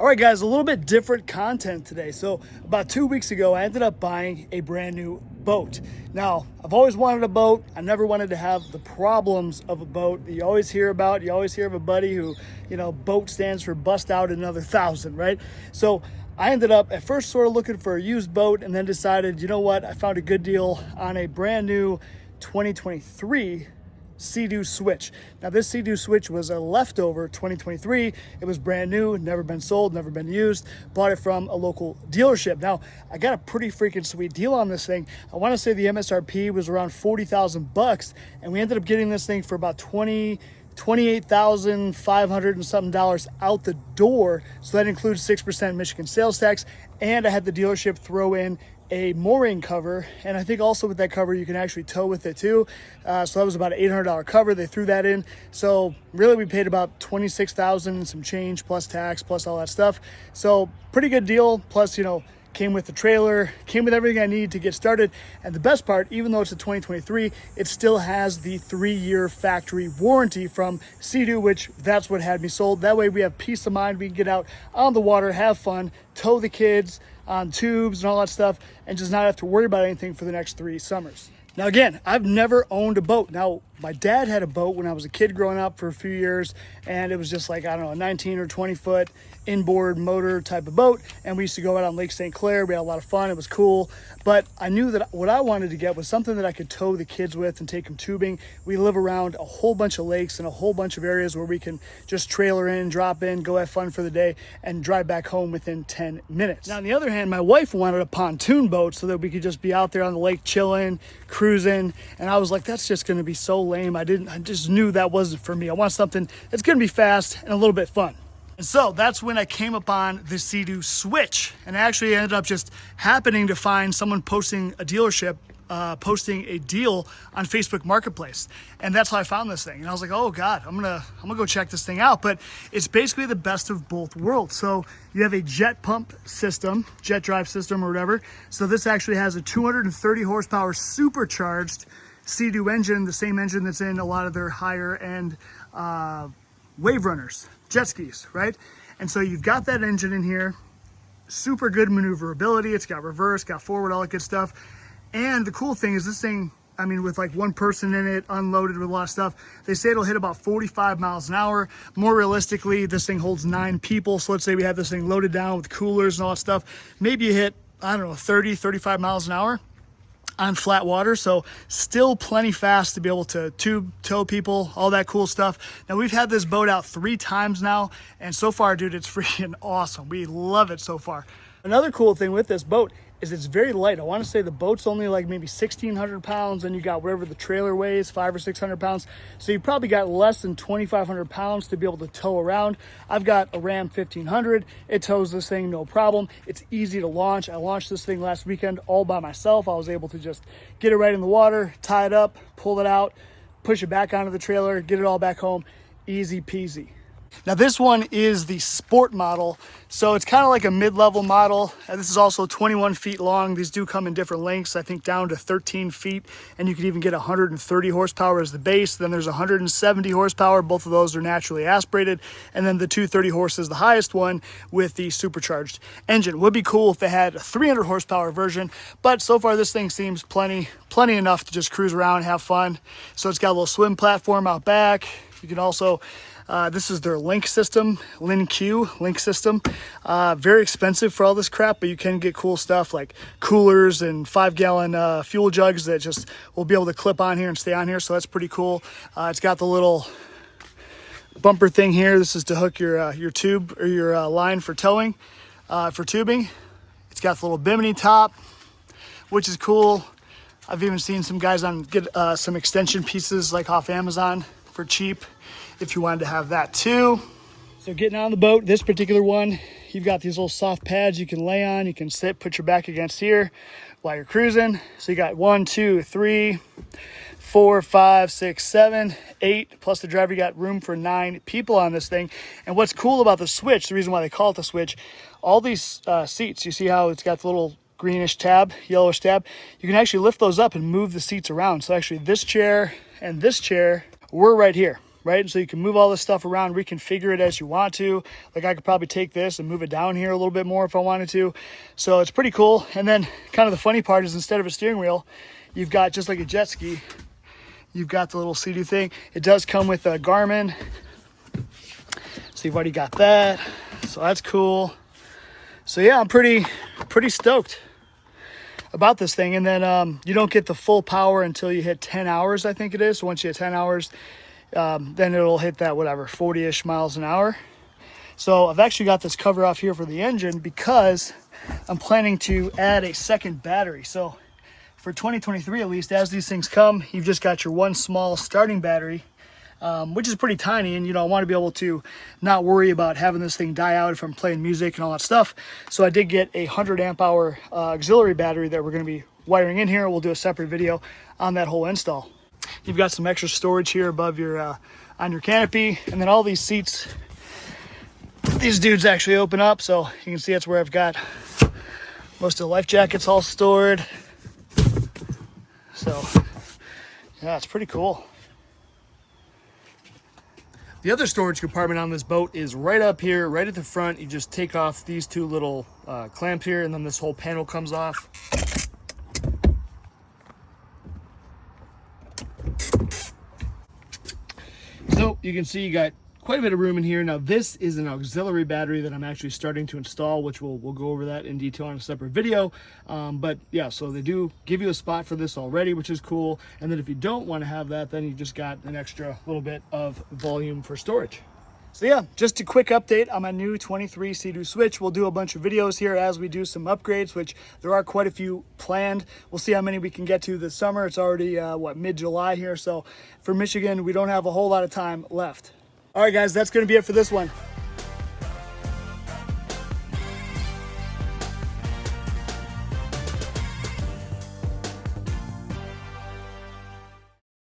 All right, guys, a little bit different content today. So about 2 weeks ago, I ended up buying a brand new boat. Now, I've always wanted a boat. I never wanted to have the problems of a boat that you always hear about. You always hear of a buddy who, boat stands for bust out another 1,000, right? So I ended up at first sort of looking for a used boat and then decided, you know what? I found a good deal on a brand new 2023 Seadoo Switch. Now this Seadoo Switch was a leftover 2023. It was brand new, never been sold, never been used. Bought it from a local dealership. Now I got a pretty freaking sweet deal on this thing. I want to say the MSRP was around 40,000 bucks, and we ended up getting this thing for about $28,500 and something dollars out the door. So that includes 6% Michigan sales tax, and I had the dealership throw in a mooring cover, and I think also with that cover you can actually tow with it too. So that was about an $800 cover. They threw that in. So really we paid about $26,000 and some change plus tax plus all that stuff. So pretty good deal. Plus, came with the trailer, came with everything I need to get started. And the best part, even though it's a 2023, it still has the 3-year factory warranty from Seadoo, which that's what had me sold. That way we have peace of mind. We can get out on the water, have fun, tow the kids on tubes and all that stuff, and just not have to worry about anything for the next 3 summers. Now again, I've never owned a boat. Now my dad had a boat when I was a kid growing up for a few years, and it was just like, I don't know, a 19 or 20 foot inboard motor type of boat, and we used to go out on Lake St. Clair. We had a lot of fun. It was cool, but I knew that what I wanted to get was something that I could tow the kids with and take them tubing. We live around a whole bunch of lakes and a whole bunch of areas where we can just trailer in, drop in, go have fun for the day, and drive back home within 10 minutes. Now on the other hand, my wife wanted a pontoon boat so that we could just be out there on the lake chilling, cruising, and I was like, that's just going to be so lame. I just knew that wasn't for me. I want something that's going to be fast and a little bit fun. And so that's when I came upon the Seadoo Switch, and I actually ended up just happening to find someone posting a dealership, posting a deal on Facebook Marketplace, and that's how I found this thing. And I was like, oh God, I'm gonna go check this thing out. But it's basically the best of both worlds. So you have a jet pump system, jet drive system or whatever. So this actually has a 230 horsepower supercharged Seadoo engine, the same engine that's in a lot of their higher end wave runners, jet skis, right? And so you've got that engine in here, super good maneuverability. It's got reverse, got forward, all that good stuff. And the cool thing is this thing, with like one person in it, unloaded with a lot of stuff, they say it'll hit about 45 miles an hour. More realistically, this thing holds 9 people. So let's say we have this thing loaded down with coolers and all that stuff. Maybe you hit, 30, 35 miles an hour on flat water. So still plenty fast to be able to tow people, all that cool stuff. Now we've had this boat out 3 times now, and so far, dude, it's freaking awesome. We love it so far. Another cool thing with this boat is it's very light. I want to say the boat's only like maybe 1,600 pounds, and you got whatever the trailer weighs, 500 or 600 pounds. So you probably got less than 2,500 pounds to be able to tow around. I've got a Ram 1500. It tows this thing no problem. It's easy to launch. I launched this thing last weekend all by myself. I was able to just get it right in the water, tie it up, pull it out, push it back onto the trailer, get it all back home. Easy peasy. Now this one is the sport model, so it's kind of like a mid-level model. This is also 21 feet long. These do come in different lengths, I think down to 13 feet, and you can even get 130 horsepower as the base. Then there's 170 horsepower. Both of those are naturally aspirated, and then the 230 horse is the highest one with the supercharged engine. Would be cool if they had a 300 horsepower version, but so far this thing seems plenty enough to just cruise around, have fun. So it's got a little swim platform out back. You can also this is their link system, link system. Very expensive for all this crap, but you can get cool stuff like coolers and 5-gallon fuel jugs that just will be able to clip on here and stay on here. So that's pretty cool. It's got the little bumper thing here. This is to hook your tube or your line for towing, for tubing. It's got the little bimini top, which is cool. I've even seen some guys get some extension pieces like off Amazon for cheap if you wanted to have that too. So getting on the boat, this particular one, you've got these little soft pads you can lay on. You can sit, put your back against here while you're cruising. So you got 1, 2, 3, 4, 5, 6, 7, 8, plus the driver. You got room for 9 people on this thing. And what's cool about the Switch, the reason why they call it the Switch, all these seats, you see how it's got the little greenish tab, yellowish tab, you can actually lift those up and move the seats around. So actually this chair and this chair, we're right here. right? And so you can move all this stuff around, reconfigure it as you want to. Like I could probably take this and move it down here a little bit more if I wanted to. So it's pretty cool. And then kind of the funny part is instead of a steering wheel, you've got just like a jet ski, you've got the little Seadoo thing. It does come with a Garmin. So you've already got that. So that's cool. So yeah, I'm pretty stoked about this thing. And then you don't get the full power until you hit 10 hours, I think it is. So once you hit 10 hours, then it'll hit that, whatever, 40-ish miles an hour. So I've actually got this cover off here for the engine because I'm planning to add a second battery. So for 2023, at least, as these things come, you've just got your one small starting battery, which is pretty tiny. And, you know, I want to be able to not worry about having this thing die out if I'm playing music and all that stuff. So I did get a 100 amp hour auxiliary battery that we're going to be wiring in here. We'll do a separate video on that whole install. You've got some extra storage here above your on your canopy, and then all these seats, these dudes actually open up, so you can see that's where I've got most of the life jackets all stored. So yeah, it's pretty cool. The other storage compartment on this boat is right up here, right at the front. You just take off these two little clamps here, and then this whole panel comes off. So you can see you got quite a bit of room in here. Now this is an auxiliary battery that I'm actually starting to install, which we'll go over that in detail on a separate video. But yeah, so they do give you a spot for this already, which is cool. And then if you don't want to have that, then you just got an extra little bit of volume for storage. So yeah, just a quick update on my new 23 Seadoo Switch. We'll do a bunch of videos here as we do some upgrades, which there are quite a few planned. We'll see how many we can get to this summer. It's already, mid-July here. So for Michigan, we don't have a whole lot of time left. All right, guys, that's going to be it for this one.